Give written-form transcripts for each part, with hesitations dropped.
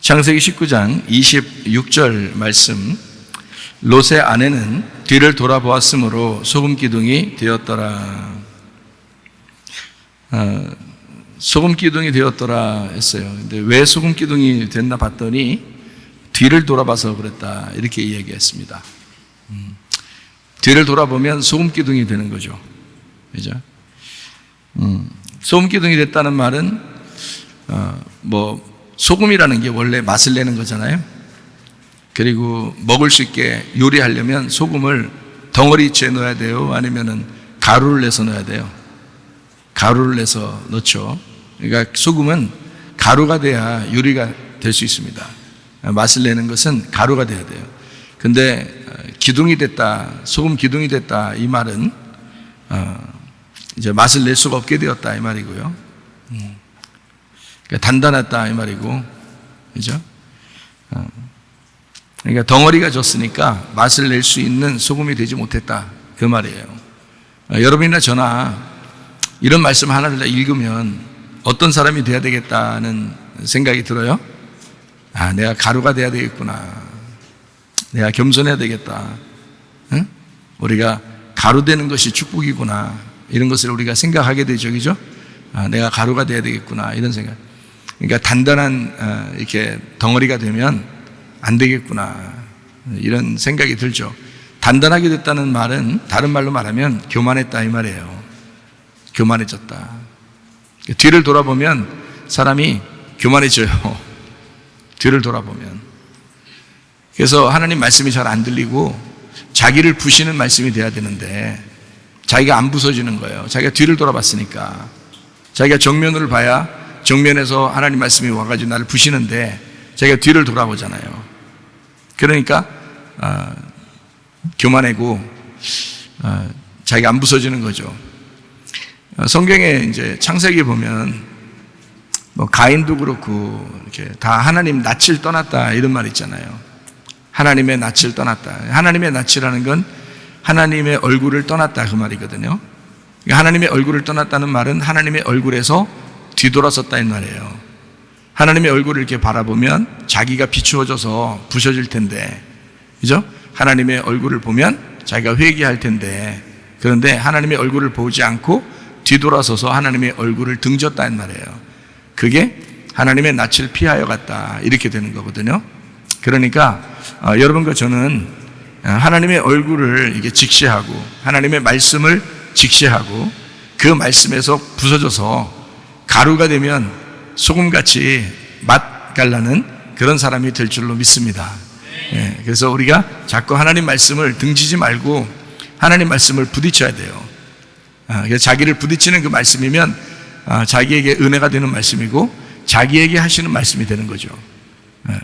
창세기 19장 26절 말씀, 롯의 아내는 뒤를 돌아보았으므로 소금 기둥이 되었더라. 소금 기둥이 되었더라 했어요. 근데 왜 소금 기둥이 됐나 봤더니 뒤를 돌아봐서 그랬다, 이렇게 이야기했습니다. 뒤를 돌아보면 소금 기둥이 되는 거죠. 그죠? 소금 기둥이 됐다는 말은 소금이라는 게 원래 맛을 내는 거잖아요. 그리고 먹을 수 있게 요리하려면 소금을 덩어리째 넣어야 돼요? 아니면은 가루를 내서 넣어야 돼요? 가루를 내서 넣죠. 그러니까 소금은 가루가 돼야 요리가 될 수 있습니다. 맛을 내는 것은 가루가 돼야 돼요. 근데 기둥이 됐다, 소금 기둥이 됐다, 이 말은 이제 맛을 낼 수가 없게 되었다, 이 말이고요. 그러니까 단단했다, 이 말이고, 그죠? 그러니까 덩어리가 졌으니까 맛을 낼 수 있는 소금이 되지 못했다, 그 말이에요. 여러분이나 저나 이런 말씀 하나를 다 읽으면 어떤 사람이 돼야 되겠다는 생각이 들어요? 내가 가루가 돼야 되겠구나. 내가 겸손해야 되겠다. 응? 우리가 가루 되는 것이 축복이구나. 이런 것을 우리가 생각하게 되죠, 그죠? 내가 가루가 돼야 되겠구나, 이런 생각. 그러니까 단단한 이렇게 덩어리가 되면 안 되겠구나, 이런 생각이 들죠. 단단하게 됐다는 말은 다른 말로 말하면 교만했다, 이 말이에요. 교만해졌다. 뒤를 돌아보면 사람이 교만해져요. 뒤를 돌아보면. 그래서 하나님 말씀이 잘 안 들리고 자기를 부시는 말씀이 돼야 되는데 자기가 안 부서지는 거예요. 자기가 뒤를 돌아봤으니까. 자기가 정면을 봐야 정면에서 하나님 말씀이 와가지고 나를 부시는데 자기가 뒤를 돌아보잖아요. 그러니까 교만하고 자기가 안 부서지는 거죠. 성경에 이제 창세기 보면 가인도 그렇고 이렇게 다 하나님 낯을 떠났다, 이런 말 있잖아요. 하나님의 낯을 떠났다. 하나님의 낯이라는 건 하나님의 얼굴을 떠났다, 그 말이거든요. 하나님의 얼굴을 떠났다는 말은 하나님의 얼굴에서 뒤돌아섰다, 이 말이에요. 하나님의 얼굴을 이렇게 바라보면 자기가 비추어져서 부서질 텐데, 그죠? 하나님의 얼굴을 보면 자기가 회개할 텐데, 그런데 하나님의 얼굴을 보지 않고 뒤돌아서서 하나님의 얼굴을 등졌다, 이 말이에요. 그게 하나님의 낯을 피하여 갔다, 이렇게 되는 거거든요. 그러니까 여러분과 저는 하나님의 얼굴을 이게 직시하고 하나님의 말씀을 직시하고 그 말씀에서 부서져서 가루가 되면 소금같이 맛깔나는 그런 사람이 될 줄로 믿습니다. 그래서 우리가 자꾸 하나님 말씀을 등지지 말고 하나님 말씀을 부딪혀야 돼요. 그래서 자기를 부딪히는 그 말씀이면 자기에게 은혜가 되는 말씀이고 자기에게 하시는 말씀이 되는 거죠.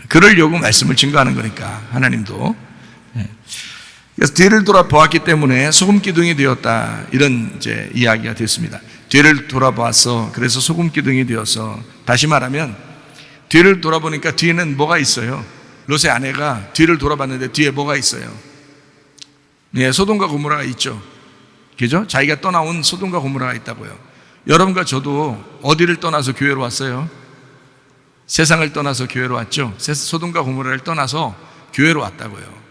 그러려고 말씀을 증거하는 거니까, 하나님도. 그래서 뒤를 돌아보았기 때문에 소금 기둥이 되었다, 이런 이제 이야기가 됐습니다. 뒤를 돌아보았어, 그래서 소금 기둥이 되어서. 다시 말하면 뒤를 돌아보니까 뒤에는 뭐가 있어요? 롯의 아내가 뒤를 돌아봤는데 뒤에 뭐가 있어요? 소돔과 고모라가 있죠. 그죠? 자기가 떠나온 소돔과 고모라가 있다고요. 여러분과 저도 어디를 떠나서 교회로 왔어요? 세상을 떠나서 교회로 왔죠. 소돔과 고모라를 떠나서 교회로 왔다고요.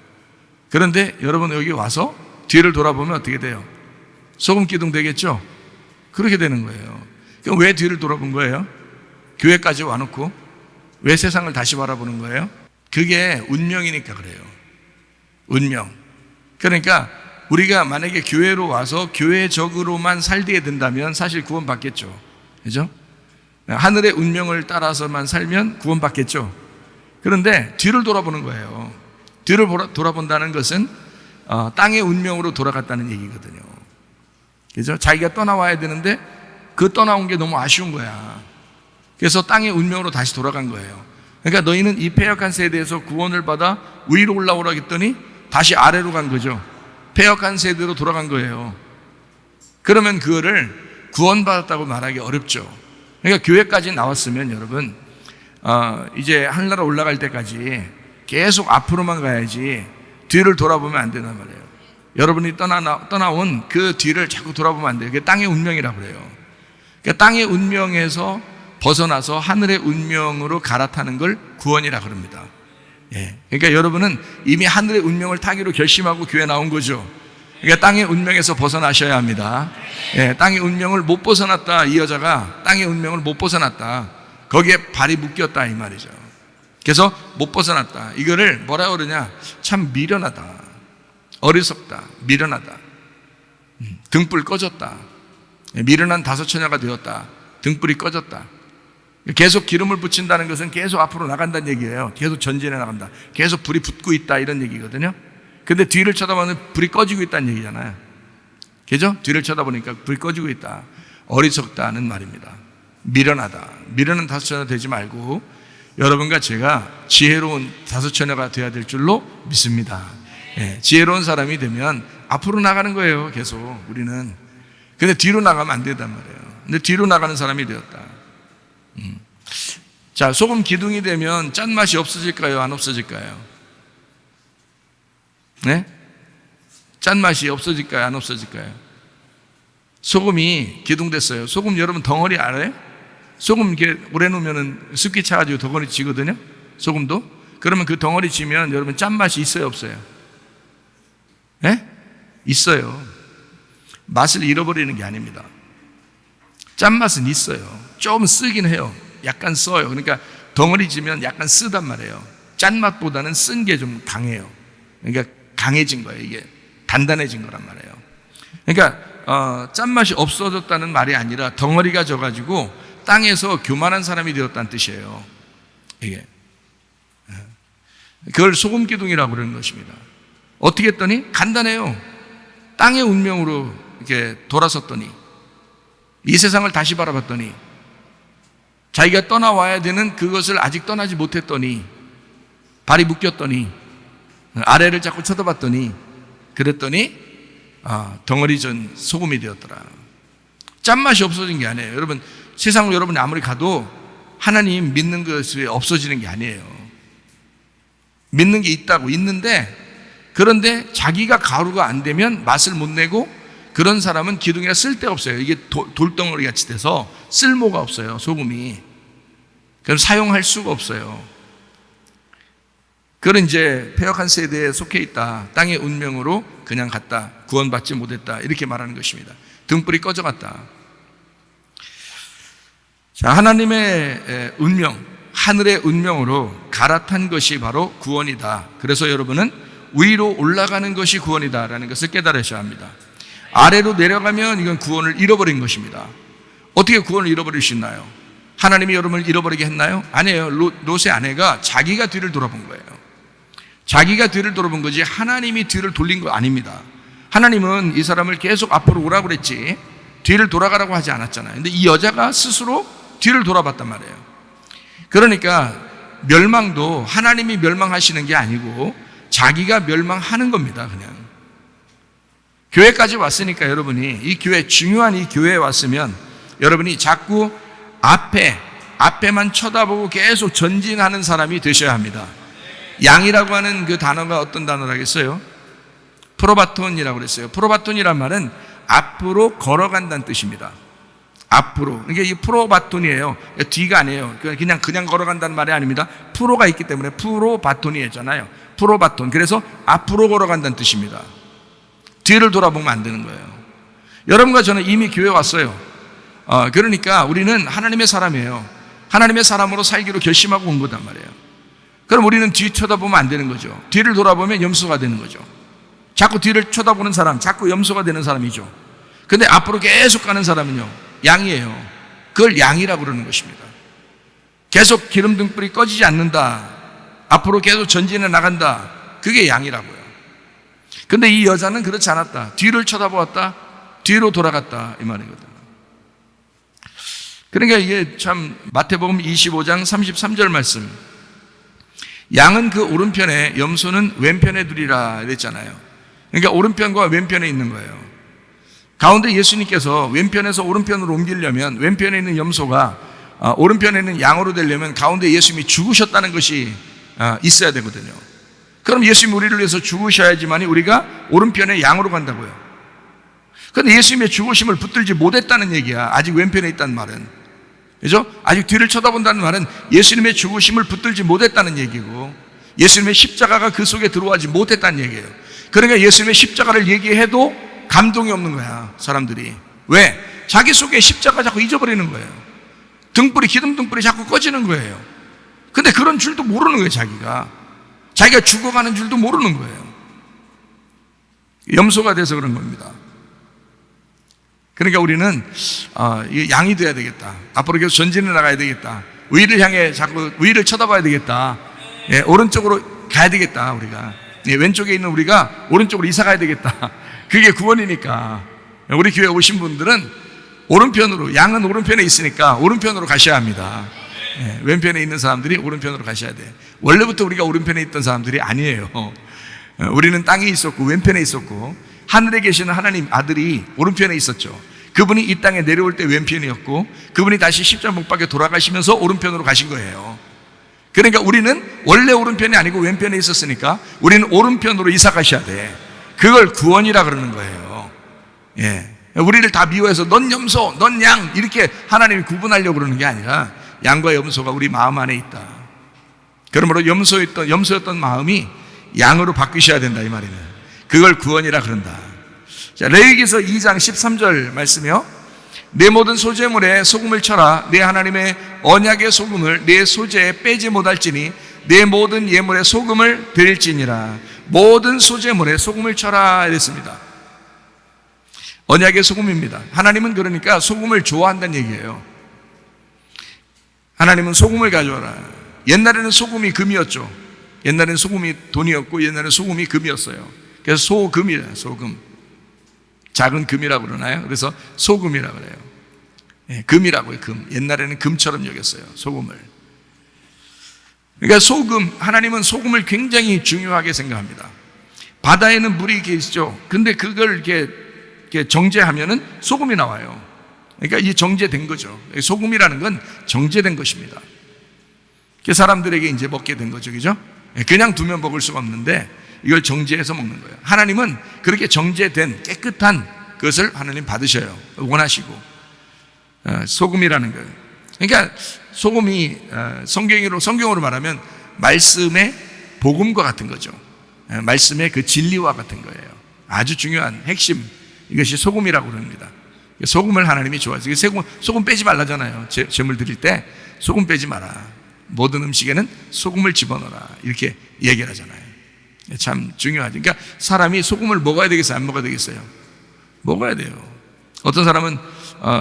그런데 여러분 여기 와서 뒤를 돌아보면 어떻게 돼요? 소금 기둥 되겠죠? 그렇게 되는 거예요. 그럼 왜 뒤를 돌아본 거예요? 교회까지 와놓고 왜 세상을 다시 바라보는 거예요? 그게 운명이니까 그래요. 운명. 그러니까 우리가 만약에 교회로 와서 교회적으로만 살게 된다면 사실 구원받겠죠. 그죠? 하늘의 운명을 따라서만 살면 구원받겠죠. 그런데 뒤를 돌아보는 거예요. 뒤를 돌아본다는 것은 땅의 운명으로 돌아갔다는 얘기거든요. 그죠? 자기가 떠나와야 되는데 그 떠나온 게 너무 아쉬운 거야. 그래서 땅의 운명으로 다시 돌아간 거예요. 그러니까 너희는 이 패역한 세대에서 구원을 받아 위로 올라오라 했더니 다시 아래로 간 거죠. 패역한 세대로 돌아간 거예요. 그러면 그거를 구원받았다고 말하기 어렵죠. 그러니까 교회까지 나왔으면 여러분 이제 하늘나라 올라갈 때까지 계속 앞으로만 가야지 뒤를 돌아보면 안 된단 말이에요. 여러분이 떠나온 그 뒤를 자꾸 돌아보면 안 돼요. 그게 땅의 운명이라고 그래요. 그러니까 땅의 운명에서 벗어나서 하늘의 운명으로 갈아타는 걸 구원이라 그럽니다. 그러니까 여러분은 이미 하늘의 운명을 타기로 결심하고 교회 나온 거죠. 그러니까 땅의 운명에서 벗어나셔야 합니다. 땅의 운명을 못 벗어났다. 이 여자가 땅의 운명을 못 벗어났다. 거기에 발이 묶였다 이 말이죠. 그래서 못 벗어났다. 이거를 뭐라 그러냐? 참 미련하다, 어리석다, 미련하다, 등불 꺼졌다, 미련한 다섯 처녀가 되었다, 등불이 꺼졌다. 계속 기름을 붙인다는 것은 계속 앞으로 나간다는 얘기예요. 계속 전진해 나간다, 계속 불이 붙고 있다 이런 얘기거든요. 근데 뒤를 쳐다보면 불이 꺼지고 있다는 얘기잖아요. 그죠? 뒤를 쳐다보니까 불이 꺼지고 있다. 어리석다는 말입니다. 미련하다. 미련한 다섯 처녀 되지 말고 여러분과 제가 지혜로운 다섯 처녀가 되어야 될 줄로 믿습니다. 지혜로운 사람이 되면 앞으로 나가는 거예요. 계속 우리는. 근데 뒤로 나가면 안 된단 말이에요. 근데 뒤로 나가는 사람이 되었다. 자, 소금 기둥이 되면 짠맛이 없어질까요? 안 없어질까요? 네? 짠맛이 없어질까요? 안 없어질까요? 소금이 기둥 됐어요. 소금 여러분 덩어리 알아요? 소금 이렇게 오래 놓으면 습기 차가지고 덩어리 지거든요. 소금도. 그러면 그 덩어리 지면 여러분 짠맛이 있어요? 없어요? 네? 있어요. 맛을 잃어버리는 게 아닙니다. 짠맛은 있어요. 좀 쓰긴 해요. 약간 써요. 그러니까 덩어리 지면 약간 쓰단 말이에요. 짠맛보다는 쓴 게 좀 강해요. 그러니까 강해진 거예요. 이게 단단해진 거란 말이에요. 그러니까 짠맛이 없어졌다는 말이 아니라 덩어리가 져가지고 땅에서 교만한 사람이 되었다는 뜻이에요. 이게 그걸 소금 기둥이라고 그러는 것입니다. 어떻게 했더니 간단해요. 땅의 운명으로 이렇게 돌아섰더니 이 세상을 다시 바라봤더니 자기가 떠나와야 되는 그것을 아직 떠나지 못했더니 발이 묶였더니 아래를 자꾸 쳐다봤더니 그랬더니 덩어리 전 소금이 되었더라. 짠맛이 없어진 게 아니에요. 여러분 세상으로 여러분이 아무리 가도 하나님 믿는 것이 없어지는 게 아니에요. 믿는 게 있다고 있는데 그런데 자기가 가루가 안 되면 맛을 못 내고 그런 사람은 기둥이라 쓸데없어요. 이게 돌덩어리 같이 돼서 쓸모가 없어요. 소금이. 그럼 사용할 수가 없어요. 그런 이제 패역한 세대에 속해 있다. 땅의 운명으로 그냥 갔다. 구원받지 못했다. 이렇게 말하는 것입니다. 등불이 꺼져갔다. 자, 하나님의 운명, 하늘의 운명으로 갈아탄 것이 바로 구원이다. 그래서 여러분은 위로 올라가는 것이 구원이다라는 것을 깨달으셔야 합니다. 아래로 내려가면 이건 구원을 잃어버린 것입니다. 어떻게 구원을 잃어버릴 수 있나요? 하나님이 여러분을 잃어버리게 했나요? 아니에요. 롯의 아내가 자기가 뒤를 돌아본 거예요. 자기가 뒤를 돌아본 거지 하나님이 뒤를 돌린 거 아닙니다. 하나님은 이 사람을 계속 앞으로 오라고 그랬지 뒤를 돌아가라고 하지 않았잖아요. 근데 이 여자가 스스로 뒤를 돌아봤단 말이에요. 그러니까 멸망도 하나님이 멸망하시는 게 아니고 자기가 멸망하는 겁니다. 그냥 교회까지 왔으니까 여러분이 이 교회, 중요한 이 교회에 왔으면 여러분이 자꾸 앞에만 쳐다보고 계속 전진하는 사람이 되셔야 합니다. 양이라고 하는 그 단어가 어떤 단어라겠어요? 프로바톤이라고 그랬어요. 프로바톤이란 말은 앞으로 걸어간다는 뜻입니다. 앞으로. 그러니까 이 프로바톤이에요. 뒤가 아니에요. 그냥 걸어간다는 말이 아닙니다. 프로가 있기 때문에 프로바톤이잖아요. 프로바톤. 그래서 앞으로 걸어간다는 뜻입니다. 뒤를 돌아보면 안 되는 거예요. 여러분과 저는 이미 교회 왔어요. 그러니까 우리는 하나님의 사람이에요. 하나님의 사람으로 살기로 결심하고 온 거단 말이에요. 그럼 우리는 뒤 쳐다보면 안 되는 거죠. 뒤를 돌아보면 염소가 되는 거죠. 자꾸 뒤를 쳐다보는 사람, 자꾸 염소가 되는 사람이죠. 근데 앞으로 계속 가는 사람은요, 양이에요. 그걸 양이라고 그러는 것입니다. 계속 기름 등불이 꺼지지 않는다. 앞으로 계속 전진해 나간다. 그게 양이라고요. 근데 이 여자는 그렇지 않았다. 뒤를 쳐다보았다. 뒤로 돌아갔다. 이 말이거든. 그러니까 이게 참 마태복음 25장 33절 말씀. 양은 그 오른편에, 염소는 왼편에 두리라 이랬잖아요. 그러니까 오른편과 왼편에 있는 거예요. 가운데 예수님께서 왼편에서 오른편으로 옮기려면 왼편에 있는 염소가 오른편에 있는 양으로 되려면 가운데 예수님이 죽으셨다는 것이 있어야 되거든요. 그럼 예수님이 우리를 위해서 죽으셔야지만이 우리가 오른편에 양으로 간다고요. 그런데 예수님의 죽으심을 붙들지 못했다는 얘기야. 아직 왼편에 있다는 말은. 그죠? 아직 뒤를 쳐다본다는 말은 예수님의 죽으심을 붙들지 못했다는 얘기고, 예수님의 십자가가 그 속에 들어가지 못했다는 얘기예요. 그러니까 예수님의 십자가를 얘기해도 감동이 없는 거야, 사람들이. 왜? 자기 속에 십자가 자꾸 잊어버리는 거예요. 등불이, 기름 등불이 자꾸 꺼지는 거예요. 근데 그런 줄도 모르는 거예요, 자기가 죽어가는 줄도 모르는 거예요. 염소가 돼서 그런 겁니다. 그러니까 우리는 양이 돼야 되겠다. 앞으로 계속 전진해 나가야 되겠다. 위를 향해 자꾸 위를 쳐다봐야 되겠다. 예, 오른쪽으로 가야 되겠다, 우리가. 예, 왼쪽에 있는 우리가 오른쪽으로 이사 가야 되겠다. 그게 구원이니까. 우리 교회 오신 분들은 오른편으로, 양은 오른편에 있으니까 오른편으로 가셔야 합니다. 예, 왼편에 있는 사람들이 오른편으로 가셔야 돼. 원래부터 우리가 오른편에 있던 사람들이 아니에요. 우리는 땅에 있었고 왼편에 있었고, 하늘에 계시는 하나님 아들이 오른편에 있었죠. 그분이 이 땅에 내려올 때 왼편이었고, 그분이 다시 십자가 못 박혀 돌아가시면서 오른편으로 가신 거예요. 그러니까 우리는 원래 오른편이 아니고 왼편에 있었으니까 우리는 오른편으로 이사 가셔야 돼. 그걸 구원이라 그러는 거예요. 예. 우리를 다 미워해서 넌 염소, 넌 양, 이렇게 하나님이 구분하려고 그러는 게 아니라 양과 염소가 우리 마음 안에 있다. 그러므로 염소였던 마음이 양으로 바뀌셔야 된다, 이 말이네. 그걸 구원이라 그런다. 자, 레위기서 2장 13절 말씀이요. 내 모든 소재물에 소금을 쳐라. 내 하나님의 언약의 소금을 내 소재에 빼지 못할지니 내 모든 예물에 소금을 드릴지니라. 모든 소재물에 소금을 쳐라 이랬습니다. 언약의 소금입니다. 하나님은 그러니까 소금을 좋아한다는 얘기예요. 하나님은 소금을 가져와라. 옛날에는 소금이 금이었죠. 옛날에는 소금이 돈이었고 옛날에는 소금이 금이었어요. 그래서 소금이래요. 소금. 작은 금이라고 그러나요? 그래서 소금이라고 그래요. 예, 금이라고요. 금. 옛날에는 금처럼 여겼어요, 소금을. 그러니까 소금, 하나님은 소금을 굉장히 중요하게 생각합니다. 바다에는 물이 이렇게 있죠. 근데 그걸 이렇게 정제하면은 소금이 나와요. 그러니까 이 정제된 거죠. 소금이라는 건 정제된 것입니다. 사람들에게 이제 먹게 된 거죠, 그죠? 그냥 두면 먹을 수가 없는데 이걸 정제해서 먹는 거예요. 하나님은 그렇게 정제된 깨끗한 것을 하나님 받으셔요. 원하시고. 소금이라는 거예요. 그러니까 소금이 성경으로 말하면 말씀의 복음과 같은 거죠. 말씀의 그 진리와 같은 거예요. 아주 중요한 핵심, 이것이 소금이라고 그럽니다. 소금을 하나님이 좋아하세요. 소금 빼지 말라잖아요. 제물 드릴 때 소금 빼지 마라. 모든 음식에는 소금을 집어넣어라, 이렇게 얘기를 하잖아요. 참 중요하죠. 그러니까 사람이 소금을 먹어야 되겠어요, 안 먹어야 되겠어요? 먹어야 돼요. 어떤 사람은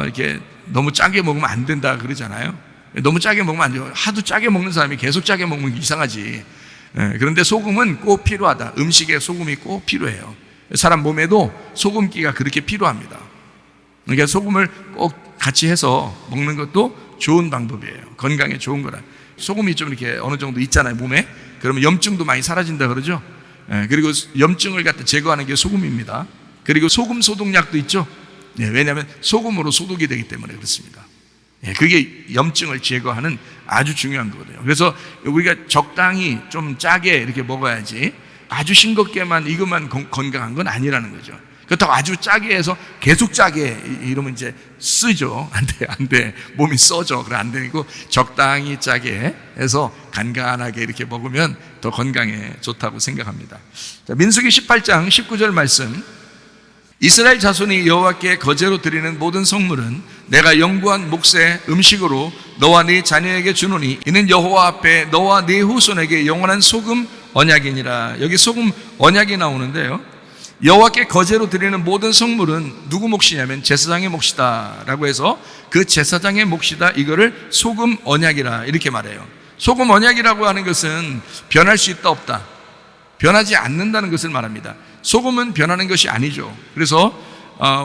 이렇게 너무 짜게 먹으면 안 된다 그러잖아요. 너무 짜게 먹으면 안 돼요. 하도 짜게 먹는 사람이 계속 짜게 먹으면 이상하지. 그런데 소금은 꼭 필요하다. 음식에 소금이 꼭 필요해요. 사람 몸에도 소금기가 그렇게 필요합니다. 그러니까 소금을 꼭 같이 해서 먹는 것도 좋은 방법이에요. 건강에 좋은 거라. 소금이 좀 이렇게 어느 정도 있잖아요, 몸에. 그러면 염증도 많이 사라진다 그러죠. 그리고 염증을 갖다 제거하는 게 소금입니다. 그리고 소금 소독약도 있죠. 왜냐하면 소금으로 소독이 되기 때문에 그렇습니다. 그게 염증을 제거하는 아주 중요한 거거든요. 그래서 우리가 적당히 좀 짜게 이렇게 먹어야지, 아주 싱겁게만 이것만 건강한 건 아니라는 거죠. 그렇다고 아주 짜게 해서 계속 짜게 이러면 이제 쓰죠. 안 돼. 몸이 써져. 그래, 안 되고 적당히 짜게 해서 간간하게 이렇게 먹으면 더 건강에 좋다고 생각합니다. 자, 민수기 18장 19절 말씀. 이스라엘 자손이 여호와께 거제로 드리는 모든 성물은 내가 영구한 몫의 음식으로 너와 네 자녀에게 주노니 이는 여호와 앞에 너와 네 후손에게 영원한 소금 언약이니라. 여기 소금 언약이 나오는데요, 여호와께 거제로 드리는 모든 성물은 누구 몫이냐면 제사장의 몫이다 라고 해서 그 제사장의 몫이다, 이거를 소금 언약이라 이렇게 말해요. 소금 언약이라고 하는 것은 변할 수 있다 없다, 변하지 않는다는 것을 말합니다. 소금은 변하는 것이 아니죠. 그래서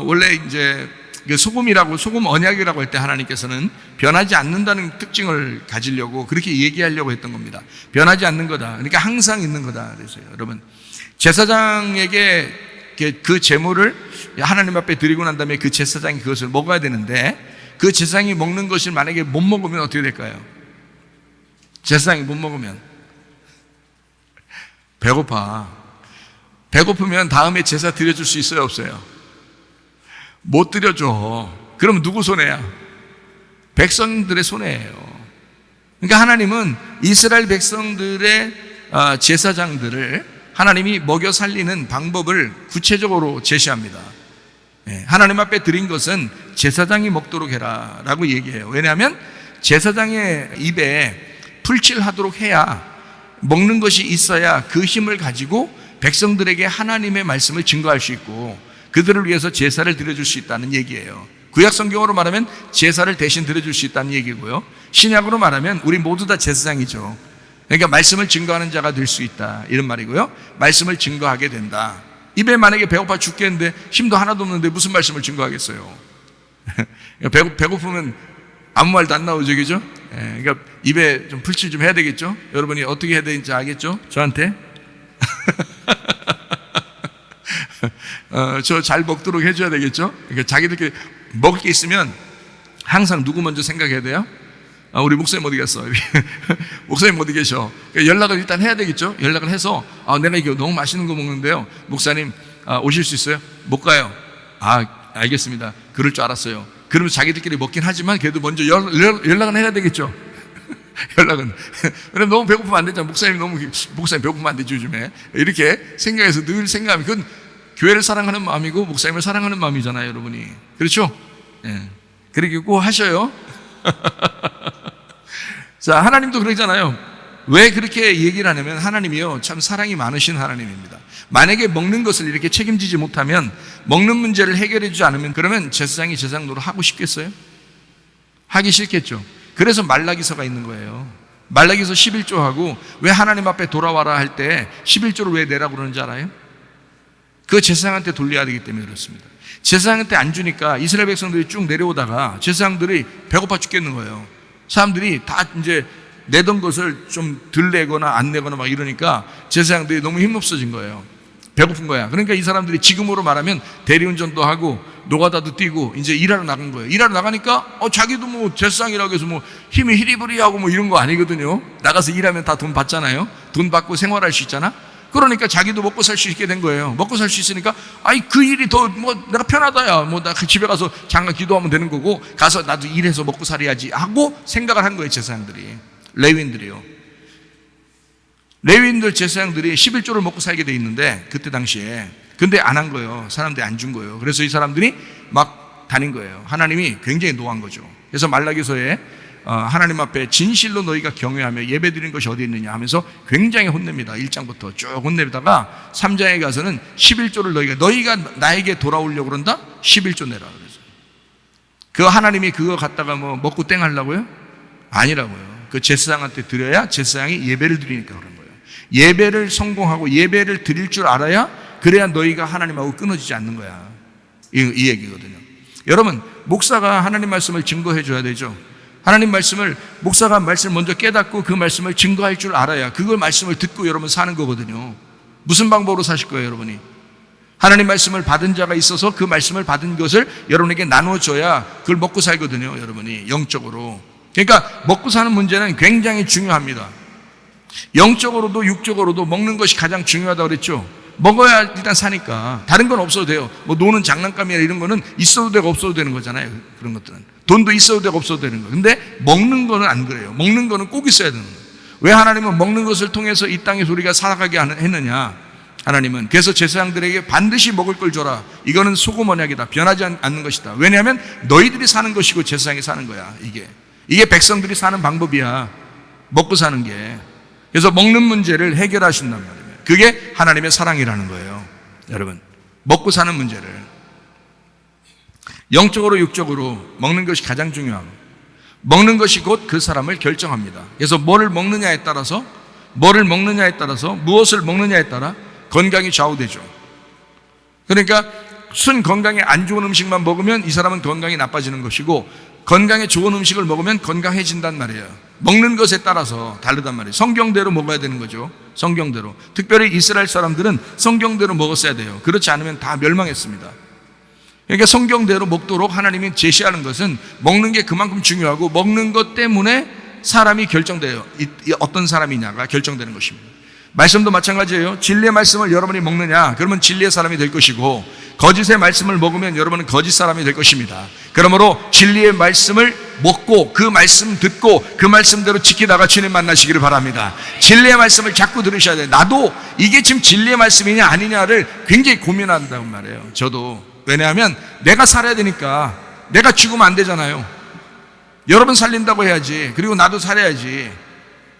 원래 이제 소금이라고, 소금 언약이라고 할 때 하나님께서는 변하지 않는다는 특징을 가지려고 그렇게 얘기하려고 했던 겁니다. 변하지 않는 거다, 그러니까 항상 있는 거다. 그래서요, 여러분, 제사장에게 그 제물을 하나님 앞에 드리고 난 다음에 그 제사장이 그것을 먹어야 되는데, 그 제사장이 먹는 것을 만약에 못 먹으면 어떻게 될까요? 제사장이 못 먹으면 배고프면 다음에 제사 드려줄 수 있어요, 없어요? 못 드려줘. 그럼 누구 손해야? 백성들의 손해예요. 그러니까 하나님은 이스라엘 백성들의 제사장들을 하나님이 먹여 살리는 방법을 구체적으로 제시합니다. 하나님 앞에 드린 것은 제사장이 먹도록 해라 라고 얘기해요. 왜냐하면 제사장의 입에 풀칠하도록 해야, 먹는 것이 있어야 그 힘을 가지고 백성들에게 하나님의 말씀을 증거할 수 있고 그들을 위해서 제사를 드려줄 수 있다는 얘기예요. 구약 성경으로 말하면 제사를 대신 드려줄 수 있다는 얘기고요, 신약으로 말하면 우리 모두 다 제사장이죠. 그러니까 말씀을 증거하는 자가 될 수 있다 이런 말이고요. 말씀을 증거하게 된다. 입에 만약에 배고파 죽겠는데 힘도 하나도 없는데 무슨 말씀을 증거하겠어요? 배고프면 아무 말도 안 나오죠, 그죠? 그러니까 입에 좀 풀칠 좀 해야 되겠죠? 여러분이 어떻게 해야 되는지 알겠죠? 저한테? 저 잘 먹도록 해줘야 되겠죠? 그러니까 자기들끼리 먹을 게 있으면 항상 누구 먼저 생각해야 돼요? 우리 목사님 어디 갔어? 목사님 어디 계셔? 그러니까 연락을 일단 해야 되겠죠? 연락을 해서 내가 이거 너무 맛있는 거 먹는데요, 목사님 오실 수 있어요? 못 가요. 알겠습니다. 그럴 줄 알았어요. 그러면 자기들끼리 먹긴 하지만 그래도 먼저 연락은 해야 되겠죠? 연락은. 왜냐면 너무 배고프면 안 되잖아. 목사님 배고프면 안 되지 요즘에. 이렇게 생각해서 늘 생각하면 그건 교회를 사랑하는 마음이고 목사님을 사랑하는 마음이잖아요, 여러분이. 그렇죠? 그렇게 꼭 하셔요. 자, 하나님도 그러잖아요. 왜 그렇게 얘기를 하냐면 하나님이요, 참 사랑이 많으신 하나님입니다. 만약에 먹는 것을 이렇게 책임지지 못하면, 먹는 문제를 해결해 주지 않으면, 그러면 제사장이 제사장 노릇 하고 싶겠어요? 하기 싫겠죠. 그래서 말라기서가 있는 거예요. 말라기서 11조하고 왜 하나님 앞에 돌아와라 할 때 11조를 왜 내라고 그러는지 알아요? 그 제사장한테 돌려야 되기 때문에 그렇습니다. 제사장한테 안 주니까 이스라엘 백성들이 쭉 내려오다가 제사장들이 배고파 죽겠는 거예요. 사람들이 다 이제 내던 것을 좀 덜 내거나 안 내거나 막 이러니까 제사장들이 너무 힘없어진 거예요. 배고픈 거야. 그러니까 이 사람들이 지금으로 말하면 대리운전도 하고 노가다도 뛰고 이제 일하러 나간 거예요. 일하러 나가니까 자기도 뭐 제사장이라고 해서 뭐 힘이 히리부리하고 뭐 이런 거 아니거든요. 나가서 일하면 다 돈 받잖아요. 돈 받고 생활할 수 있잖아. 그러니까 자기도 먹고 살 수 있게 된 거예요. 먹고 살 수 있으니까 그 일이 더 내가 편하다야. 나 집에 가서 잠깐 기도하면 되는 거고 가서 나도 일해서 먹고 살아야지 하고 생각을 한 거예요, 제사장들이. 레위인들이요. 레위인들 제사장들이 11조를 먹고 살게 돼 있는데 그때 당시에, 근데 안 한 거예요. 사람들이 안 준 거예요. 그래서 이 사람들이 막 다닌 거예요. 하나님이 굉장히 노한 거죠. 그래서 말라기서에 하나님 앞에 진실로 너희가 경외하며 예배드리는 것이 어디 있느냐 하면서 굉장히 혼냅니다. 1장부터 쭉 혼내다가 3장에 가서는 11조를 너희가 나에게 돌아오려고 그런다? 11조 내라 그래서. 그 하나님이 그거 갖다가 먹고 땡 하려고요? 아니라고요. 그 제사장한테 드려야 제사장이 예배를 드리니까 그런 거예요. 예배를 성공하고 예배를 드릴 줄 알아야, 그래야 너희가 하나님하고 끊어지지 않는 거야. 이 얘기거든요. 여러분, 목사가 하나님 말씀을 증거해 줘야 되죠. 하나님 말씀을, 목사가 말씀을 먼저 깨닫고 그 말씀을 증거할 줄 알아야 그걸 말씀을 듣고 여러분 사는 거거든요. 무슨 방법으로 사실 거예요, 여러분이? 하나님 말씀을 받은 자가 있어서 그 말씀을 받은 것을 여러분에게 나눠줘야 그걸 먹고 살거든요, 여러분이 영적으로. 그러니까 먹고 사는 문제는 굉장히 중요합니다. 영적으로도 육적으로도 먹는 것이 가장 중요하다고 그랬죠. 먹어야 일단 사니까. 다른 건 없어도 돼요. 노는 장난감이나 이런 거는 있어도 되고 없어도 되는 거잖아요. 그런 것들은 돈도 있어도 되고 없어도 되는 거. 근데 먹는 거는 안 그래요. 먹는 거는 꼭 있어야 되는 거예요. 왜 하나님은 먹는 것을 통해서 이 땅에서 우리가 살아가게 했느냐? 하나님은 그래서 제사장들에게 반드시 먹을 걸 줘라. 이거는 소금 언약이다. 변하지 않는 것이다. 왜냐하면 너희들이 사는 것이고 제사장이 사는 거야. 이게 백성들이 사는 방법이야. 먹고 사는 게. 그래서 먹는 문제를 해결하신단 말이에요. 그게 하나님의 사랑이라는 거예요. 여러분, 먹고 사는 문제를 영적으로 육적으로 먹는 것이 가장 중요하고, 먹는 것이 곧 그 사람을 결정합니다. 그래서 무엇을 먹느냐에 따라서 무엇을 먹느냐에 따라 건강이 좌우되죠. 그러니까 순 건강에 안 좋은 음식만 먹으면 이 사람은 건강이 나빠지는 것이고, 건강에 좋은 음식을 먹으면 건강해진단 말이에요. 먹는 것에 따라서 다르단 말이에요. 성경대로 먹어야 되는 거죠. 성경대로. 특별히 이스라엘 사람들은 성경대로 먹었어야 돼요. 그렇지 않으면 다 멸망했습니다. 그러니까 성경대로 먹도록 하나님이 제시하는 것은 먹는 게 그만큼 중요하고, 먹는 것 때문에 사람이 결정돼요. 어떤 사람이냐가 결정되는 것입니다. 말씀도 마찬가지예요. 진리의 말씀을 여러분이 먹느냐, 그러면 진리의 사람이 될 것이고, 거짓의 말씀을 먹으면 여러분은 거짓 사람이 될 것입니다. 그러므로 진리의 말씀을 먹고 그 말씀 듣고 그 말씀대로 지키다가 주님 만나시기를 바랍니다. 진리의 말씀을 자꾸 들으셔야 돼요. 나도 이게 지금 진리의 말씀이냐 아니냐를 굉장히 고민한다고 말해요. 저도. 왜냐하면 내가 살아야 되니까. 내가 죽으면 안 되잖아요. 여러분 살린다고 해야지. 그리고 나도 살아야지.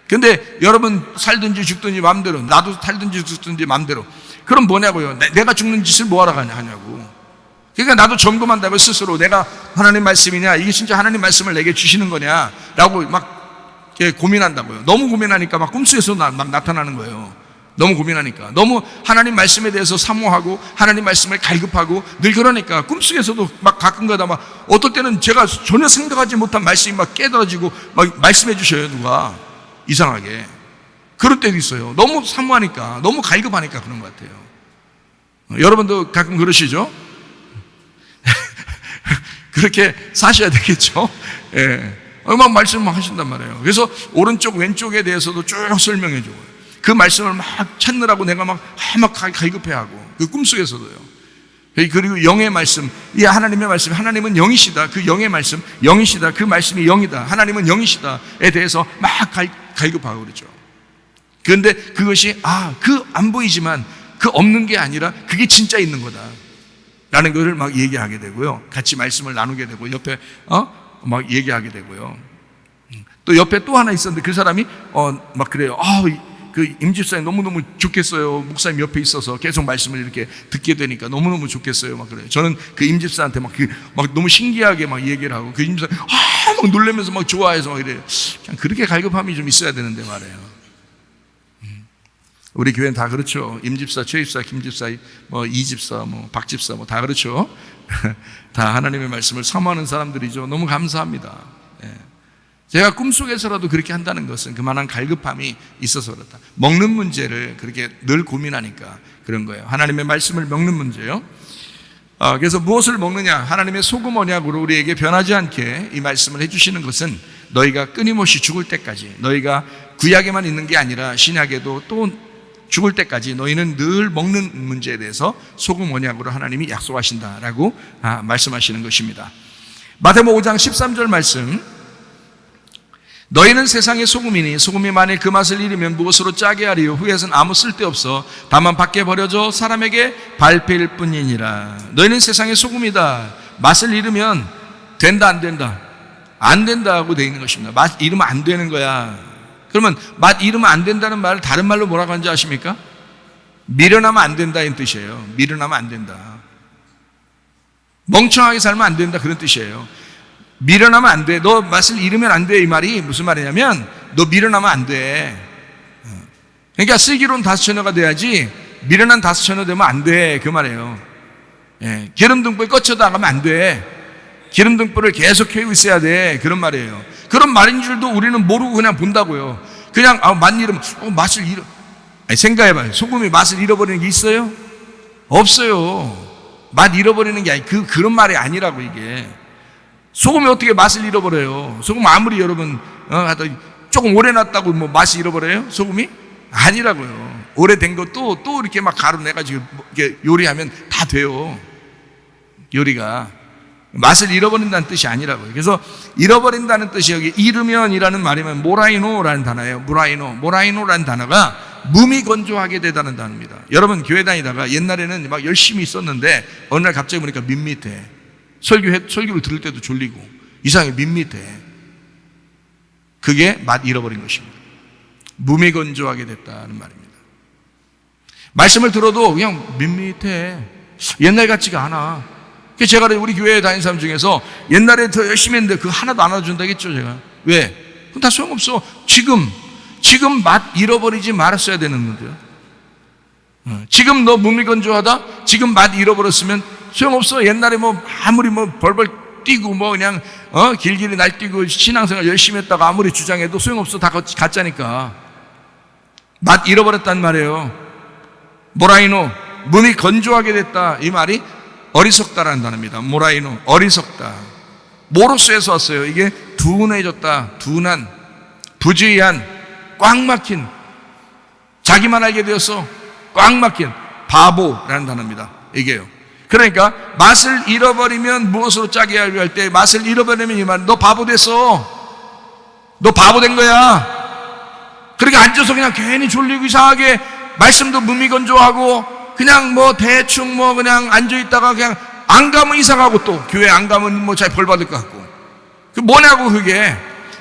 근데 여러분 살든지 죽든지 마음대로, 나도 살든지 죽든지 마음대로. 그럼 뭐냐고요? 내가 죽는 짓을 뭐하러 하냐고. 그러니까 나도 점검한다고 스스로. 내가 하나님 말씀이냐, 이게 진짜 하나님 말씀을 내게 주시는 거냐 라고 막 고민한다고요. 너무 고민하니까 막 꿈속에서 막 나타나는 거예요. 너무 고민하니까. 너무 하나님 말씀에 대해서 사모하고 하나님 말씀을 갈급하고 늘 그러니까 꿈속에서도 막 가끔가다 막 어떨 때는 제가 전혀 생각하지 못한 말씀이 막 깨달아지고 막 말씀해 주셔요. 누가 이상하게. 그럴 때도 있어요. 너무 사모하니까, 너무 갈급하니까 그런 것 같아요. 여러분도 가끔 그러시죠? 그렇게 사셔야 되겠죠? 예. 막 말씀을 하신단 말이에요. 그래서 오른쪽 왼쪽에 대해서도 쭉 설명해 줘요. 그 말씀을 막 찾느라고 내가 막 갈급해하고, 그 꿈속에서도요. 그리고 영의 말씀, 이 하나님의 말씀, 하나님은 영이시다. 그 영의 말씀, 영이시다. 그 말씀이 영이다. 하나님은 영이시다에 대해서 막 갈급하고 그러죠. 그런데 그것이 그 안 보이지만 그 없는 게 아니라 그게 진짜 있는 거다 라는 것을 막 얘기하게 되고요. 같이 말씀을 나누게 되고 옆에 막 얘기하게 되고요. 또 옆에 또 하나 있었는데 그 사람이 막 그래요. 그 임집사님 너무너무 좋겠어요. 목사님 옆에 있어서 계속 말씀을 이렇게 듣게 되니까 너무너무 좋겠어요. 막 그래요. 저는 그 임집사한테 막 너무 신기하게 막 얘기를 하고, 그 임집사님 막 놀라면서 막 좋아해서 막 이래요. 그냥 그렇게 갈급함이 좀 있어야 되는데 말이에요. 우리 교회는 다 그렇죠. 임집사, 최집사, 김집사, 뭐 이집사, 뭐 박집사, 뭐 다 그렇죠. 다 하나님의 말씀을 사모하는 사람들이죠. 너무 감사합니다. 제가 꿈속에서라도 그렇게 한다는 것은 그만한 갈급함이 있어서 그렇다. 먹는 문제를 그렇게 늘 고민하니까 그런 거예요. 하나님의 말씀을 먹는 문제요. 그래서 무엇을 먹느냐, 하나님의 소금 언약으로 우리에게 변하지 않게 이 말씀을 해주시는 것은 너희가 끊임없이 죽을 때까지, 너희가 구약에만 있는 게 아니라 신약에도 또 죽을 때까지 너희는 늘 먹는 문제에 대해서 소금 언약으로 하나님이 약속하신다라고 말씀하시는 것입니다. 마태복음 5장 13절 말씀, 너희는 세상의 소금이니 소금이 만일 그 맛을 잃으면 무엇으로 짜게 하리요? 후에서는 아무 쓸데없어 다만 밖에 버려져 사람에게 밟힐 뿐이니라. 너희는 세상의 소금이다. 맛을 잃으면 된다 안 된다? 안 된다고 되어 있는 것입니다. 맛 잃으면 안 되는 거야. 그러면 맛 잃으면 안 된다는 말을 다른 말로 뭐라고 하는지 아십니까? 미련하면 안 된다는 뜻이에요. 미련하면 안 된다. 멍청하게 살면 안 된다, 그런 뜻이에요. 미련하면 안 돼. 너 맛을 잃으면 안 돼. 이 말이 무슨 말이냐면 너 미련하면 안 돼. 그러니까 슬기로운 다섯처녀가 돼야지 미련한 다섯처녀 되면 안 돼. 그 말이에요. 기름등불 꺼쳐다 가면 안 돼. 기름등불을 계속 켜고 있어야 돼. 그런 말이에요. 그런 말인 줄도 우리는 모르고 그냥 본다고요. 그냥 맛 잃으면 맛을 잃어. 아니, 생각해봐요. 소금이 맛을 잃어버리는 게 있어요? 없어요. 맛 잃어버리는 게 그런 말이 아니라고. 이게 소금이 어떻게 맛을 잃어버려요? 소금 아무리 여러분 조금 오래 놨다고 뭐 맛이 잃어버려요? 소금이? 아니라고요. 오래된 것도 또 이렇게 막 가루 내가지고 이렇게 요리하면 다 돼요. 요리가. 맛을 잃어버린다는 뜻이 아니라고요. 그래서 잃어버린다는 뜻이 여기 잃으면이라는 말이면 모라이노라는 단어예요. 모라이노라는 단어가 무미건조하게 되다는 단어입니다. 여러분 교회 다니다가 옛날에는 막 열심히 있었는데 어느 날 갑자기 보니까 밋밋해. 설교를 들을 때도 졸리고 이상하게 밋밋해. 그게 맛 잃어버린 것입니다. 무미건조하게 됐다는 말입니다. 말씀을 들어도 그냥 밋밋해. 옛날 같지가 않아. 제가 우리 교회에 다니는 사람 중에서 옛날에 더 열심히 했는데 그거 하나도 안 알아준다겠죠, 제가. 왜? 그건 다 소용없어. 지금 맛 잃어버리지 말았어야 되는 문제야. 지금 너 무미건조하다? 지금 맛 잃어버렸으면 소용없어. 옛날에 뭐 아무리 뭐 벌벌 뛰고 뭐 그냥 길길이 날뛰고 신앙생활 열심히 했다가 아무리 주장해도 소용없어. 다 가짜니까. 맛 잃어버렸단 말이에요. 모라이노, 몸이 건조하게 됐다. 이 말이 어리석다라는 단어입니다. 모라이노, 어리석다. 모로스에서 왔어요. 이게 둔해졌다. 둔한, 부주의한, 꽉 막힌, 자기만 알게 되어서 꽉 막힌 바보라는 단어입니다. 이게요. 그러니까 맛을 잃어버리면 무엇으로 짜게 하려 할 때 맛을 잃어버리면 이 말, 너 바보 됐어. 너 바보 된 거야. 그러니까 앉아서 그냥 괜히 졸리고 이상하게 말씀도 무미건조하고 그냥 뭐 대충 뭐 그냥 앉아있다가 그냥 안 가면 이상하고 또 교회 안 가면 뭐 잘 벌 받을 것 같고. 그 뭐냐고 그게.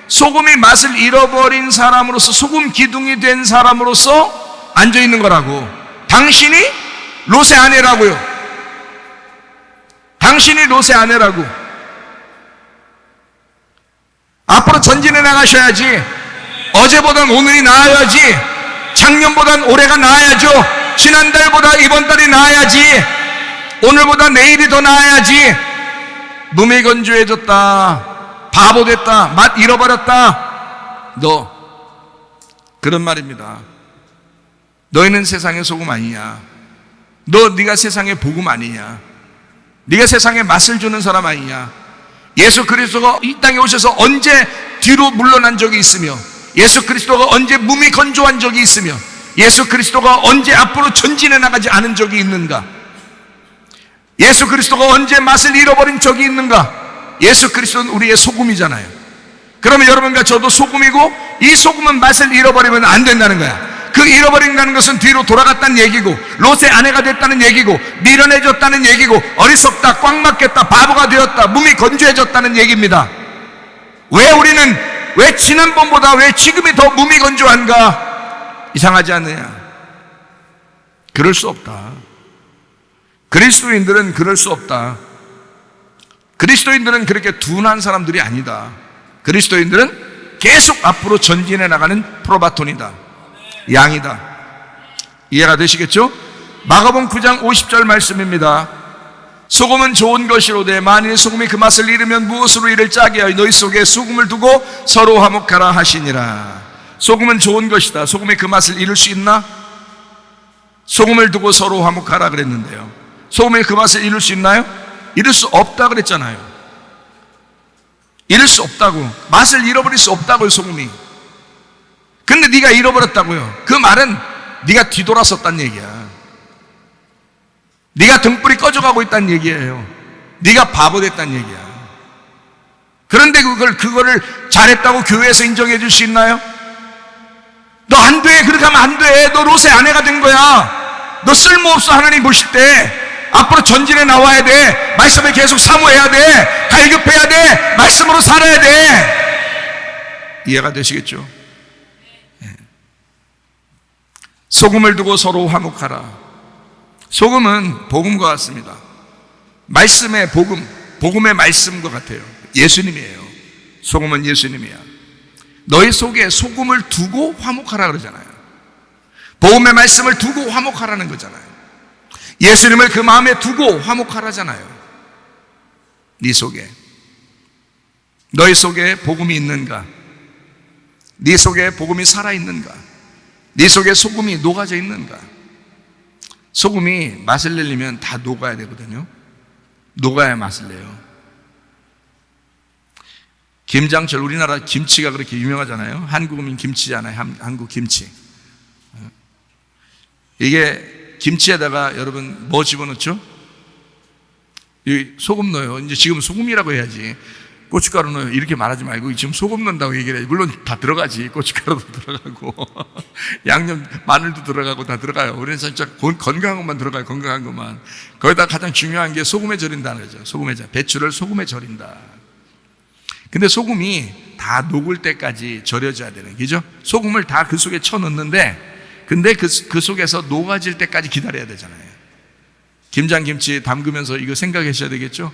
소금이 맛을 잃어버린 사람으로서 소금 기둥이 된 사람으로서 앉아있는 거라고. 당신이 롯의 아내라고요. 당신이 롯의 아내라고. 앞으로 전진해 나가셔야지. 어제보단 오늘이 나아야지. 작년보단 올해가 나아야죠. 지난달보다 이번 달이 나아야지. 오늘보다 내일이 더 나아야지. 무미건조해졌다, 바보 됐다, 맛 잃어버렸다. 너 그런 말입니다. 너희는 세상의 소금 아니냐. 네가 세상의 복음 아니냐. 네가 세상에 맛을 주는 사람 아니냐. 예수 그리스도가 이 땅에 오셔서 언제 뒤로 물러난 적이 있으며, 예수 그리스도가 언제 몸이 건조한 적이 있으며, 예수 그리스도가 언제 앞으로 전진해 나가지 않은 적이 있는가? 예수 그리스도가 언제 맛을 잃어버린 적이 있는가? 예수 그리스도는 우리의 소금이잖아요. 그러면 여러분과 저도 소금이고, 이 소금은 맛을 잃어버리면 안 된다는 거야. 그 잃어버린다는 것은 뒤로 돌아갔다는 얘기고, 롯의 아내가 됐다는 얘기고, 미련해졌다는 얘기고, 어리석다, 꽉 막혔다, 바보가 되었다, 몸이 건조해졌다는 얘기입니다. 왜 지난번보다 왜 지금이 더 몸이 건조한가? 이상하지 않느냐? 그럴 수 없다. 그리스도인들은 그럴 수 없다. 그리스도인들은 그렇게 둔한 사람들이 아니다. 그리스도인들은 계속 앞으로 전진해 나가는 프로바톤이다. 양이다. 이해가 되시겠죠? 마가복음 9장 50절 말씀입니다. 소금은 좋은 것이로되 만일 소금이 그 맛을 잃으면 무엇으로 이를 짜게 하여 너희 속에 소금을 두고 서로 화목하라 하시니라. 소금은 좋은 것이다. 소금이 그 맛을 잃을 수 있나? 소금을 두고 서로 화목하라 그랬는데요, 소금이 그 맛을 잃을 수 있나요? 잃을 수 없다 그랬잖아요. 잃을 수 없다고. 맛을 잃어버릴 수 없다고요, 소금이. 근데 네가 잃어버렸다고요. 그 말은 네가 뒤돌아섰다는 얘기야. 네가 등불이 꺼져가고 있다는 얘기예요. 네가 바보 됐다는 얘기야. 그런데 그거를 잘했다고 교회에서 인정해 줄 수 있나요? 너 안 돼. 그렇게 하면 안 돼. 너 롯의 아내가 된 거야. 너 쓸모없어. 하나님 보실 때 앞으로 전진해 나와야 돼. 말씀을 계속 사모해야 돼. 갈급해야 돼. 말씀으로 살아야 돼. 이해가 되시겠죠? 소금을 두고 서로 화목하라. 소금은 복음과 같습니다. 말씀의 복음, 복음의 말씀과 같아요. 예수님이에요. 소금은 예수님이야. 너희 속에 소금을 두고 화목하라 그러잖아요. 복음의 말씀을 두고 화목하라는 거잖아요. 예수님을 그 마음에 두고 화목하라잖아요. 네 속에, 너희 속에 복음이 있는가? 네 속에 복음이 살아있는가? 네 속에 소금이 녹아져 있는가? 소금이 맛을 내려면 다 녹아야 되거든요. 녹아야 맛을 내요. 김장철, 우리나라 김치가 그렇게 유명하잖아요. 한국은 김치잖아요. 한국 김치. 이게 김치에다가 여러분 뭐 집어넣죠? 소금 넣어요. 이제 지금 소금이라고 해야지. 고춧가루 넣어요. 이렇게 말하지 말고 지금 소금 넣는다고 얘기를 해야지. 물론 다 들어가지. 고춧가루도 들어가고 양념, 마늘도 들어가고 다 들어가요. 우리는 진짜 건강한 것만 들어가요. 건강한 것만. 거기다 가장 중요한 게 소금에 절인다는 거죠. 소금에 절인다. 배추를 소금에 절인다. 근데 소금이 다 녹을 때까지 절여져야 되는 거죠. 소금을 다 그 속에 쳐넣는데, 근데 그 속에서 녹아질 때까지 기다려야 되잖아요. 김장김치 담그면서 이거 생각하셔야 되겠죠?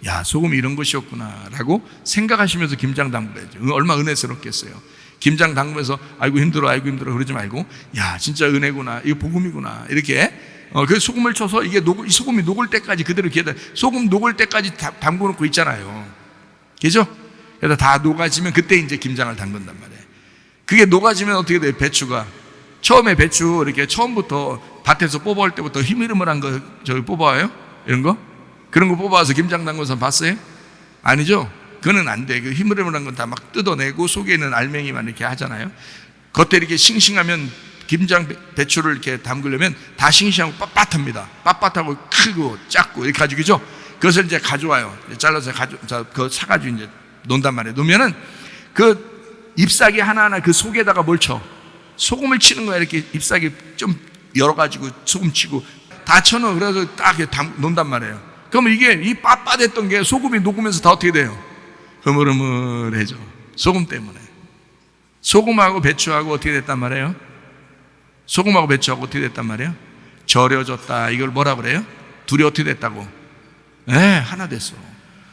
야, 소금이 이런 것이었구나 라고 생각하시면서 김장 담그야죠. 얼마나 은혜스럽겠어요. 김장 담그면서 아이고 힘들어 그러지 말고, 야, 진짜 은혜구나, 이거 복음이구나, 이렇게 그 소금을 쳐서 이 소금이 녹을 때까지 그대로 기다려. 소금 녹을 때까지 담궈 놓고 있잖아요. 그죠? 그래서 다 녹아지면 그때 이제 김장을 담근단 말이에요. 그게 녹아지면 어떻게 돼요? 배추가 처음에 배추 이렇게 처음부터 밭에서 뽑아올 때부터 희미름을한 거 저기 뽑아와요? 이런 거? 그런 거 뽑아와서 김장 담궈서 봤어요? 아니죠? 그거는 안 돼. 그 희미름을한 건 다 막 뜯어내고 속에 있는 알맹이만 이렇게 하잖아요. 겉에 이렇게 싱싱하면 김장 배추를 이렇게 담그려면 다 싱싱하고 빳빳합니다. 빳빳하고 크고 작고 이렇게 가지고죠. 그것을 이제 가져와요. 잘라서 그거 사가지고 이제 놓는단 말이에요. 놓으면은 그 잎사귀 하나하나 그 속에다가 뭘 쳐? 소금을 치는 거야. 이렇게 잎사귀 좀 열어가지고 소금 치고 다 쳐넣어. 그래서 딱 이렇게 놓는단 말이에요. 그러면 이게 이 빳빳했던 게 소금이 녹으면서 다 어떻게 돼요? 흐물흐물해져. 소금 때문에. 소금하고 배추하고 어떻게 됐단 말이에요? 소금하고 배추하고 어떻게 됐단 말이에요? 절여졌다. 이걸 뭐라 그래요? 둘이 어떻게 됐다고? 네, 하나 됐어.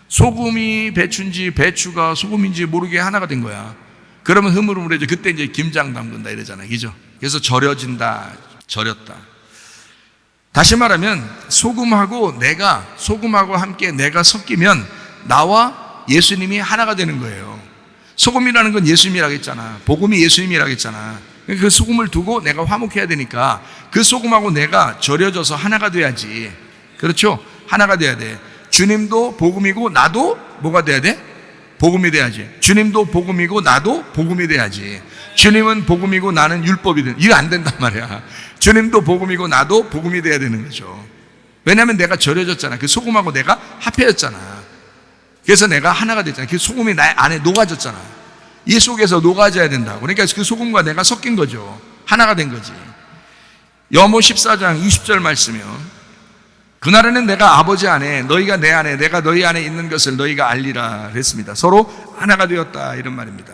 소금이 배추인지 배추가 소금인지 모르게 하나가 된 거야. 그러면 흐물흐물해져. 그때 이제 김장 담근다 이러잖아요. 그죠? 그래서 절여진다. 절였다. 다시 말하면 소금하고 함께 내가 섞이면 나와 예수님이 하나가 되는 거예요. 소금이라는 건 예수님이라고 했잖아. 복음이 예수님이라고 했잖아. 그 소금을 두고 내가 화목해야 되니까 그 소금하고 내가 절여져서 하나가 돼야지. 그렇죠? 하나가 돼야 돼. 주님도 복음이고 나도 뭐가 돼야 돼? 복음이 돼야지. 주님도 복음이고 나도 복음이 돼야지. 주님은 복음이고 나는 율법이든 이거 안 된단 말이야. 주님도 복음이고 나도 복음이 돼야 되는 거죠. 왜냐하면 내가 절여졌잖아. 그 소금하고 내가 합해졌잖아. 그래서 내가 하나가 됐잖아. 그 소금이 나 안에 녹아졌잖아. 이 속에서 녹아져야 된다고. 그러니까 그 소금과 내가 섞인 거죠. 하나가 된 거지. 여모 14장 20절 말씀이요. 그날에는 내가 아버지 안에 너희가 내 안에 내가 너희 안에 있는 것을 너희가 알리라 그랬습니다. 서로 하나가 되었다 이런 말입니다.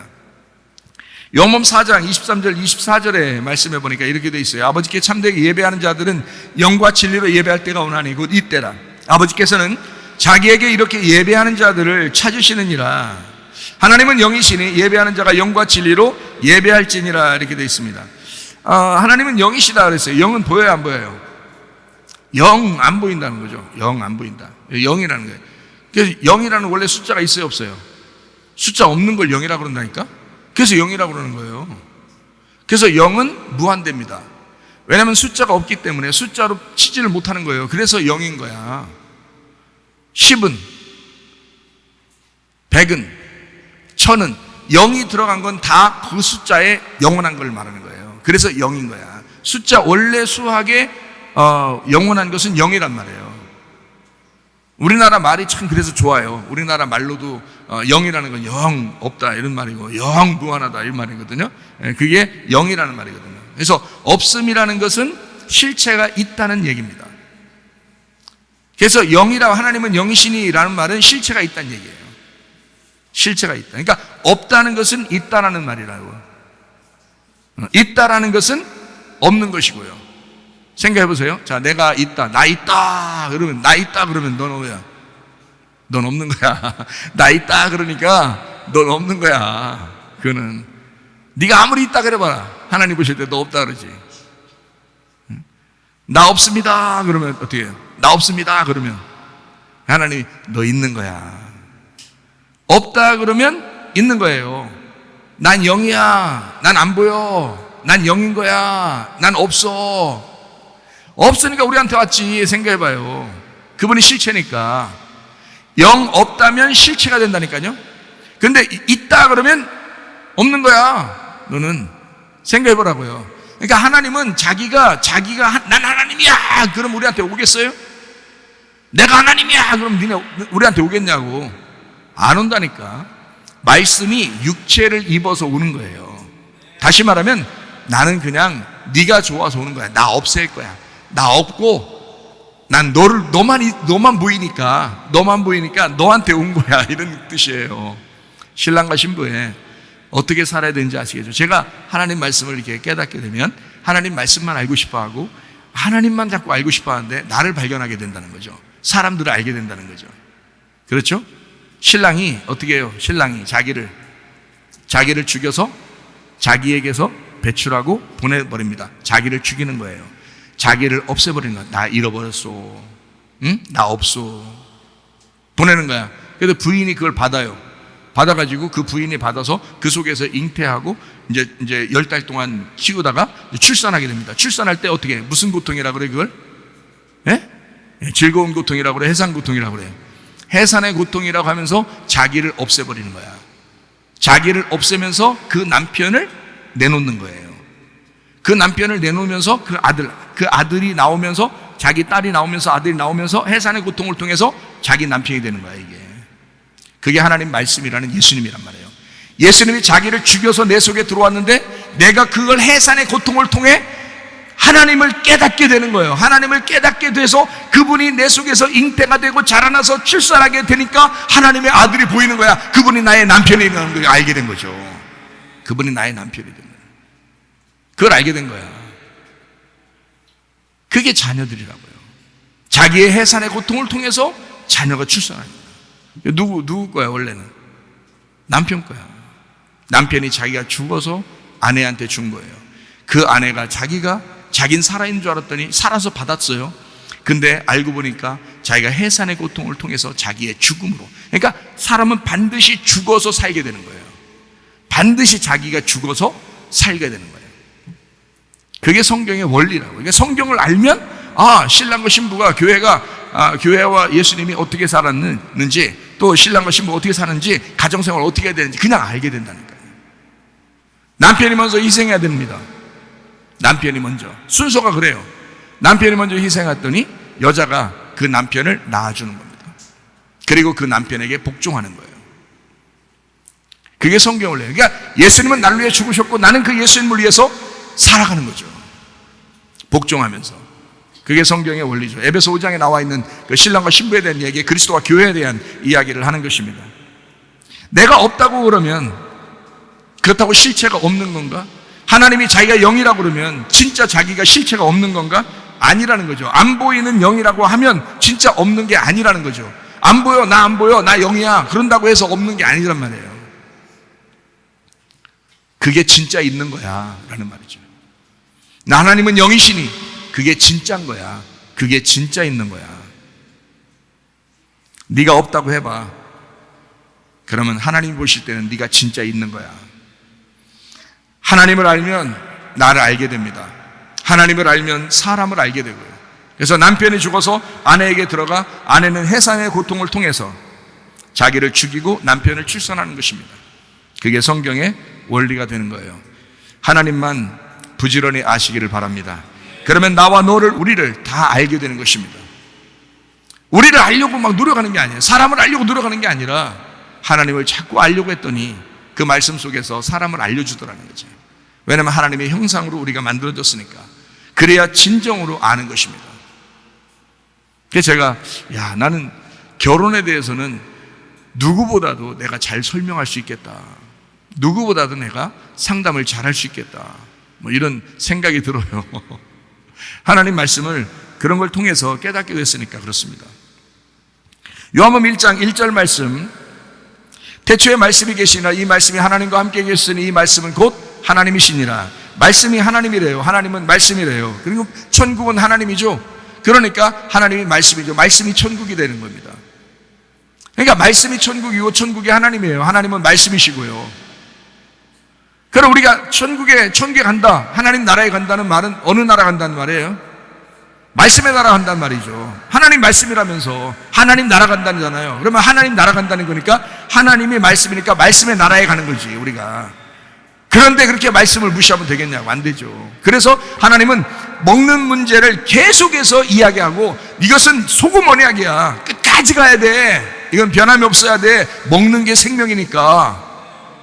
요한복음 4장 23절 24절에 말씀해 보니까 이렇게 돼 있어요. 아버지께 참되게 예배하는 자들은 영과 진리로 예배할 때가 오나니 곧 이때라. 아버지께서는 자기에게 이렇게 예배하는 자들을 찾으시느니라. 하나님은 영이시니 예배하는 자가 영과 진리로 예배할지니라 이렇게 돼 있습니다. 하나님은 영이시다 그랬어요. 영은 보여요 안 보여요? 영 안 보인다는 거죠. 영 안 보인다. 영이라는 거예요. 그래서 영이라는 원래 숫자가 있어요 없어요? 숫자 없는 걸 영이라고 그런다니까? 그래서 영이라고 그러는 거예요. 그래서 영은 무한대입니다. 왜냐하면 숫자가 없기 때문에 숫자로 치지를 못하는 거예요. 그래서 영인 거야. 10은 100은 1000은 0이 들어간 건 다 그 숫자에 영원한 걸 말하는 거예요. 그래서 0인 거야. 숫자 원래 수학에 영원한 것은 0이란 말이에요. 우리나라 말이 참 그래서 좋아요. 우리나라 말로도 0이라는 건 영 없다 이런 말이고 영 무한하다 이런 말이거든요. 그게 0이라는 말이거든요. 그래서 없음이라는 것은 실체가 있다는 얘기입니다. 그래서 영이라고 하나님은 영이시니라는 말은 실체가 있다는 얘기예요. 실체가 있다. 그러니까 없다는 것은 있다라는 말이라고. 있다라는 것은 없는 것이고요. 생각해 보세요. 자, 내가 있다, 나 있다 그러면 나 있다 그러면 넌 뭐야? 넌 없는 거야. 나 있다 그러니까 넌 없는 거야. 그거는 네가 아무리 있다 그래봐라. 하나님 보실 때 너 없다 그러지. 나 없습니다 그러면 어떻게 해요? 나 없습니다 그러면 하나님이 너 있는 거야. 없다 그러면 있는 거예요. 난 영이야. 난 안 보여. 난 영인 거야. 난 없어. 없으니까 우리한테 왔지. 생각해봐요. 그분이 실체니까. 영 없다면 실체가 된다니까요. 근데 있다 그러면 없는 거야. 너는 생각해보라고요. 그러니까 하나님은 자기가 난 하나님이야 그럼 우리한테 오겠어요? 내가 하나님이야 그럼 니네 우리한테 오겠냐고. 안 온다니까. 말씀이 육체를 입어서 오는 거예요. 다시 말하면 나는 그냥 네가 좋아서 오는 거야. 나 없앨 거야. 나 없고 난 너만 보이니까 너한테 온 거야 이런 뜻이에요. 신랑과 신부에 어떻게 살아야 되는지 아시겠죠? 제가 하나님 말씀을 이렇게 깨닫게 되면 하나님 말씀만 알고 싶어하고 하나님만 자꾸 알고 싶어하는데 나를 발견하게 된다는 거죠. 사람들을 알게 된다는 거죠. 그렇죠? 신랑이 어떻게 해요? 신랑이 자기를 죽여서 자기에게서 배출하고 보내버립니다. 자기를 죽이는 거예요. 자기를 없애버리는 거야. 나 잃어버렸어. 응? 나 없어. 보내는 거야. 그래서 부인이 그걸 받아요. 받아가지고 그 부인이 받아서 그 속에서 잉태하고 이제 10달 동안 키우다가 출산하게 됩니다. 출산할 때 어떻게 해? 무슨 고통이라고 그래 그걸? 예? 즐거운 고통이라고 그래? 해산 고통이라고 그래? 해산의 고통이라고 하면서 자기를 없애버리는 거야. 자기를 없애면서 그 남편을 내놓는 거예요. 그 남편을 내놓으면서 그 아들이 나오면서, 자기 딸이 나오면서, 아들이 나오면서 해산의 고통을 통해서 자기 남편이 되는 거야, 이게. 그게 하나님 말씀이라는 예수님이란 말이에요. 예수님이 자기를 죽여서 내 속에 들어왔는데 내가 그걸 해산의 고통을 통해 하나님을 깨닫게 되는 거예요. 하나님을 깨닫게 돼서 그분이 내 속에서 잉태가 되고 자라나서 출산하게 되니까 하나님의 아들이 보이는 거야. 그분이 나의 남편이라는 걸 알게 된 거죠. 그분이 나의 남편이 된 거예요. 그걸 알게 된 거야. 그게 자녀들이라고요. 자기의 해산의 고통을 통해서 자녀가 출산합니다. 누구 거야 원래는? 남편 거야. 남편이 자기가 죽어서 아내한테 준 거예요. 그 아내가 자긴 살아있는 줄 알았더니 살아서 받았어요. 근데 알고 보니까 자기가 해산의 고통을 통해서 자기의 죽음으로, 그러니까 사람은 반드시 죽어서 살게 되는 거예요. 반드시 자기가 죽어서 살게 되는 거예요. 그게 성경의 원리라고. 그러니까 성경을 알면 신랑과 신부가 교회와 예수님이 어떻게 살았는지, 또 신랑과 신부가 어떻게 사는지, 가정생활을 어떻게 해야 되는지 그냥 알게 된다니까요. 남편이 먼저 희생해야 됩니다. 남편이 먼저. 순서가 그래요. 남편이 먼저 희생했더니 여자가 그 남편을 낳아주는 겁니다. 그리고 그 남편에게 복종하는 거예요. 그게 성경을 해요. 그러니까 예수님은 나를 위해 죽으셨고 나는 그 예수님을 위해서 살아가는 거죠. 복종하면서. 그게 성경의 원리죠. 에베소 5장에 나와 있는 그 신랑과 신부에 대한 이야기, 그리스도와 교회에 대한 이야기를 하는 것입니다. 내가 없다고 그러면 그렇다고 실체가 없는 건가? 하나님이 자기가 영이라고 그러면 진짜 자기가 실체가 없는 건가? 아니라는 거죠. 안 보이는 영이라고 하면 진짜 없는 게 아니라는 거죠. 안 보여, 나 안 보여, 나 영이야, 그런다고 해서 없는 게 아니란 말이에요. 그게 진짜 있는 거야 라는 말이죠. 나 하나님은 영이시니 그게 진짜인 거야. 그게 진짜 있는 거야. 네가 없다고 해봐. 그러면 하나님이 보실 때는 네가 진짜 있는 거야. 하나님을 알면 나를 알게 됩니다. 하나님을 알면 사람을 알게 되고요. 그래서 남편이 죽어서 아내에게 들어가 아내는 해산의 고통을 통해서 자기를 죽이고 남편을 출산하는 것입니다. 그게 성경의 원리가 되는 거예요. 하나님만 부지런히 아시기를 바랍니다. 그러면 나와 우리를 다 알게 되는 것입니다. 우리를 알려고 막 노력하는 게 아니에요. 사람을 알려고 노력하는 게 아니라 하나님을 자꾸 알려고 했더니 그 말씀 속에서 사람을 알려주더라는 거죠. 왜냐하면 하나님의 형상으로 우리가 만들어졌으니까. 그래야 진정으로 아는 것입니다. 그래서 제가 나는 결혼에 대해서는 누구보다도 내가 잘 설명할 수 있겠다. 누구보다도 내가 상담을 잘할 수 있겠다. 이런 생각이 들어요. 하나님 말씀을 그런 걸 통해서 깨닫게 됐으니까 그렇습니다. 요한복음 1장 1절 말씀, 태초에 말씀이 계시나 이 말씀이 하나님과 함께 계시니 이 말씀은 곧 하나님이시니라. 말씀이 하나님이래요. 하나님은 말씀이래요. 그리고 천국은 하나님이죠. 그러니까 하나님이 말씀이죠. 말씀이 천국이 되는 겁니다. 그러니까 말씀이 천국이고 천국이 하나님이에요. 하나님은 말씀이시고요. 그럼 우리가 천국에 간다, 하나님 나라에 간다는 말은 어느 나라 간다는 말이에요? 말씀의 나라 간다는 말이죠. 하나님 말씀이라면서 하나님 나라 간다잖아요. 그러면 하나님 나라 간다는 거니까 하나님이 말씀이니까 말씀의 나라에 가는 거지 우리가. 그런데 그렇게 말씀을 무시하면 되겠냐고. 안 되죠. 그래서 하나님은 먹는 문제를 계속해서 이야기하고 이것은 소금 언약이야. 끝까지 가야 돼. 이건 변함이 없어야 돼. 먹는 게 생명이니까.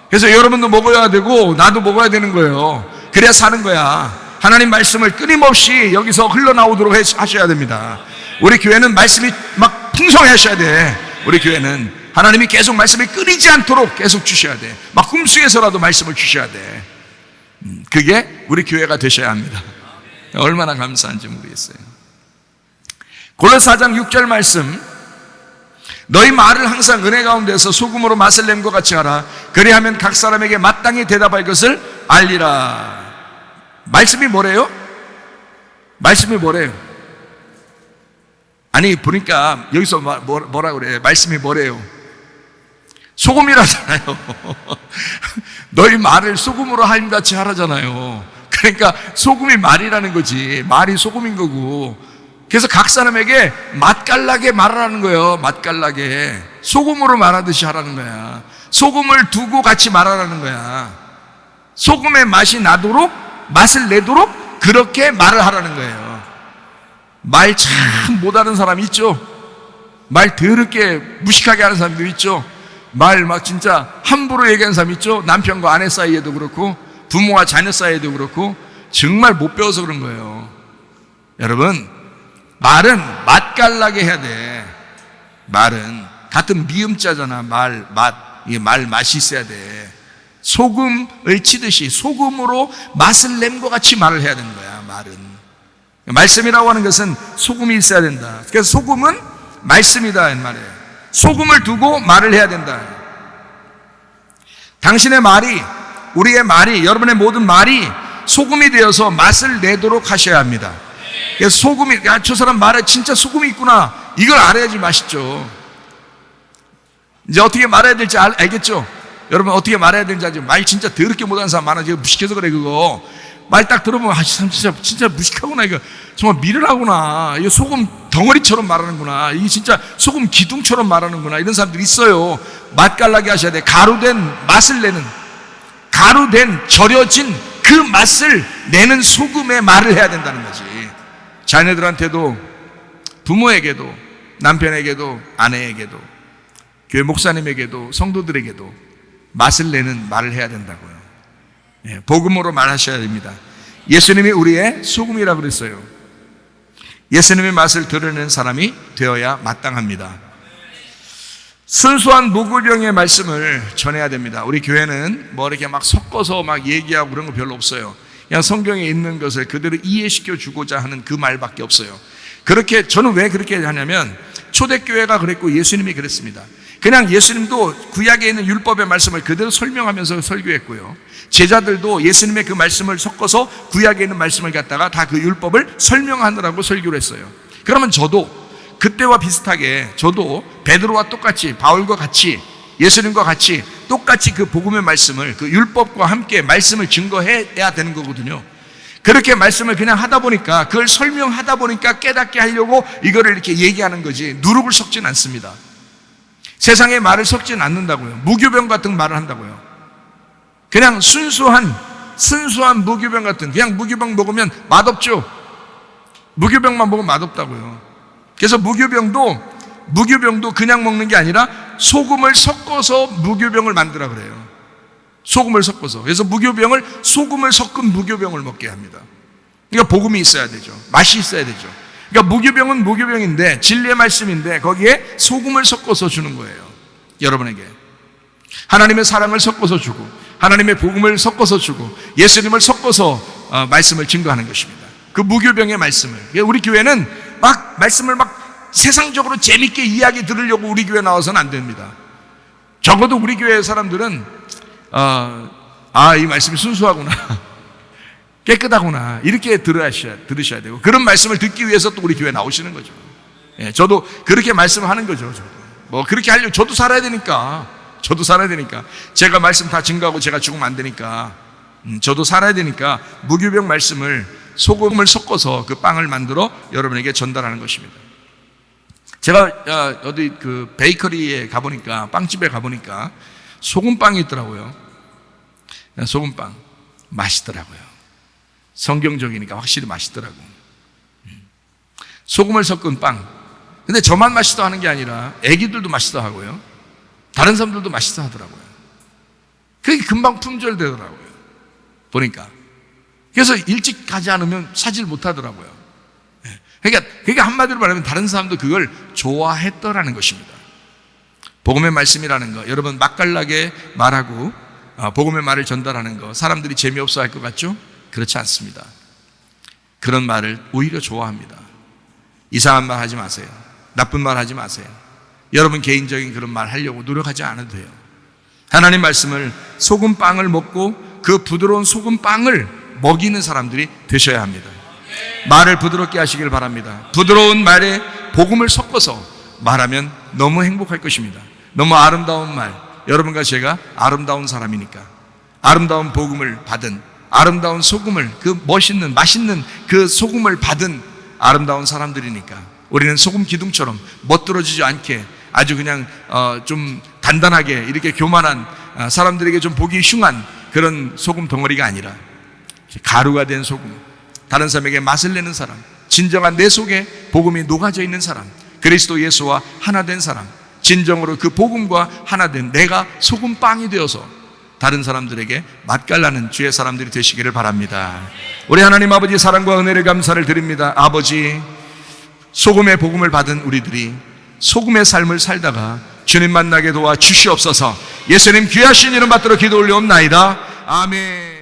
그래서 여러분도 먹어야 되고 나도 먹어야 되는 거예요. 그래야 사는 거야. 하나님 말씀을 끊임없이 여기서 흘러나오도록 하셔야 됩니다. 우리 교회는 말씀이 막 풍성하셔야 돼. 우리 교회는 하나님이 계속 말씀이 끊이지 않도록 계속 주셔야 돼. 막 꿈속에서라도 말씀을 주셔야 돼. 그게 우리 교회가 되셔야 합니다. 얼마나 감사한지 모르겠어요. 골로새 4장 6절 말씀, 너희 말을 항상 은혜 가운데서 소금으로 맛을 낸 것 같이 하라. 그리하면 각 사람에게 마땅히 대답할 것을 알리라. 말씀이 뭐래요? 말씀이 뭐래요? 아니 보니까 여기서 뭐라 그래? 말씀이 뭐래요? 소금이라잖아요. 너희 말을 소금으로 하임같이 하라잖아요. 그러니까 소금이 말이라는 거지. 말이 소금인 거고. 그래서 각 사람에게 맛깔나게 말하라는 거예요. 맛깔나게. 소금으로 말하듯이 하라는 거야. 소금을 두고 같이 말하라는 거야. 소금의 맛이 나도록 맛을 내도록 그렇게 말을 하라는 거예요. 말 참 못하는 사람 있죠? 말 더럽게 무식하게 하는 사람도 있죠? 말 막 진짜 함부로 얘기하는 사람 있죠? 남편과 아내 사이에도 그렇고 부모와 자녀 사이에도 그렇고 정말 못 배워서 그런 거예요. 여러분, 말은 맛깔나게 해야 돼. 말은 같은 미음자잖아. 이게 말 맛이 있어야 돼. 소금을 치듯이 소금으로 맛을 낸 것 같이 말을 해야 되는 거야. 말은 말씀이라고 하는 것은 소금이 있어야 된다. 그래서 소금은 말씀이다 이 말이에요. 소금을 두고 말을 해야 된다. 당신의 말이, 우리의 말이, 여러분의 모든 말이 소금이 되어서 맛을 내도록 하셔야 합니다. 그래서 소금이, 야, 저 사람 말에 진짜 소금이 있구나, 이걸 알아야지 맛있죠. 이제 어떻게 말해야 될지 알겠죠? 여러분 어떻게 말해야 되는지 알죠? 말 진짜 더럽게 못하는 사람 많아. 지금 무식해서 그래. 그거 말 딱 들어보면 아, 진짜 무식하구나. 이거 정말 미련하구나. 이거 소금 덩어리처럼 말하는구나. 이게 진짜 소금 기둥처럼 말하는구나. 이런 사람들이 있어요. 맛깔나게 하셔야 돼. 가루된 맛을 내는, 가루된 절여진 그 맛을 내는 소금의 말을 해야 된다는 거지. 자녀들한테도, 부모에게도, 남편에게도, 아내에게도, 교회 목사님에게도, 성도들에게도 맛을 내는 말을 해야 된다고요. 복음으로 말하셔야 됩니다. 예수님이 우리의 소금이라고 그랬어요. 예수님의 맛을 드러내는 사람이 되어야 마땅합니다. 순수한 무구병의 말씀을 전해야 됩니다. 우리 교회는 뭐 이렇게 막 섞어서 막 얘기하고 그런 거 별로 없어요. 그냥 성경에 있는 것을 그대로 이해시켜 주고자 하는 그 말밖에 없어요. 그렇게, 저는 왜 그렇게 하냐면 초대교회가 그랬고 예수님이 그랬습니다. 그냥 예수님도 구약에 있는 율법의 말씀을 그대로 설명하면서 설교했고요. 제자들도 예수님의 그 말씀을 섞어서 구약에 있는 말씀을 갖다가 다 그 율법을 설명하느라고 설교를 했어요. 그러면 저도 그때와 비슷하게, 저도 베드로와 똑같이, 바울과 같이, 예수님과 같이 똑같이 그 복음의 말씀을, 그 율법과 함께 말씀을 증거해야 되는 거거든요. 그렇게 말씀을 그냥 하다 보니까, 그걸 설명하다 보니까 깨닫게 하려고 이거를 이렇게 얘기하는 거지, 누룩을 섞진 않습니다. 세상의 말을 섞진 않는다고요. 무교병 같은 말을 한다고요. 그냥 순수한 무교병 같은, 그냥 무교병 먹으면 맛없죠. 무교병만 먹으면 맛없다고요. 그래서 무교병도 그냥 먹는 게 아니라 소금을 섞어서 무교병을 만들라 그래요. 소금을 섞어서. 그래서 소금을 섞은 무교병을 먹게 합니다. 그러니까 복음이 있어야 되죠. 맛이 있어야 되죠. 그러니까 무교병은 무교병인데, 진리의 말씀인데 거기에 소금을 섞어서 주는 거예요. 여러분에게 하나님의 사랑을 섞어서 주고, 하나님의 복음을 섞어서 주고, 예수님을 섞어서 말씀을 증거하는 것입니다. 그 무교병의 말씀을. 우리 교회는 막 말씀을 막 세상적으로 재밌게 이야기 들으려고 우리 교회 나와서는 안 됩니다. 적어도 우리 교회 사람들은 이 말씀이 순수하구나, 깨끗하구나, 이렇게 들으셔야 되고, 그런 말씀을 듣기 위해서 또 우리 교회 나오시는 거죠. 저도 그렇게 말씀하는 거죠. 저도 뭐 그렇게 하려고, 저도 살아야 되니까. 제가 말씀 다 증거하고 제가 죽으면 안 되니까, 저도 살아야 되니까 무교병 말씀을, 소금을 섞어서 그 빵을 만들어 여러분에게 전달하는 것입니다. 제가 어디 그 베이커리에 가보니까, 빵집에 가보니까 소금빵이 있더라고요. 소금빵 맛있더라고요. 성경적이니까 확실히 맛있더라고. 소금을 섞은 빵. 근데 저만 맛있어 하는 게 아니라 애기들도 맛있어 하고요, 다른 사람들도 맛있어 하더라고요. 그게 금방 품절되더라고요, 보니까. 그래서 일찍 가지 않으면 사질 못하더라고요. 그러니까 한마디로 말하면 다른 사람도 그걸 좋아했더라는 것입니다. 복음의 말씀이라는 거, 여러분 맛깔나게 말하고 복음의 말을 전달하는 거, 사람들이 재미없어 할 것 같죠? 그렇지 않습니다. 그런 말을 오히려 좋아합니다. 이상한 말 하지 마세요. 나쁜 말 하지 마세요. 여러분 개인적인 그런 말 하려고 노력하지 않아도 돼요. 하나님 말씀을, 소금빵을 먹고 그 부드러운 소금빵을 먹이는 사람들이 되셔야 합니다. 말을 부드럽게 하시길 바랍니다. 부드러운 말에 복음을 섞어서 말하면 너무 행복할 것입니다. 너무 아름다운 말. 여러분과 제가 아름다운 사람이니까, 아름다운 복음을 받은, 아름다운 소금을, 그 멋있는 맛있는 그 소금을 받은 아름다운 사람들이니까, 우리는 소금 기둥처럼 멋들어지지 않게 아주 그냥 좀 단단하게 이렇게 교만한, 사람들에게 좀 보기 흉한 그런 소금 덩어리가 아니라 가루가 된 소금, 다른 사람에게 맛을 내는 사람, 진정한 내 속에 복음이 녹아져 있는 사람, 그리스도 예수와 하나 된 사람, 진정으로 그 복음과 하나 된 내가 소금빵이 되어서 다른 사람들에게 맛깔나는 주의 사람들이 되시기를 바랍니다. 우리 하나님 아버지 사랑과 은혜를 감사를 드립니다. 아버지, 소금의 복음을 받은 우리들이 소금의 삶을 살다가 주님 만나게 도와 주시옵소서. 예수님 귀하신 이름 받들어 기도 올려옵나이다. 아멘.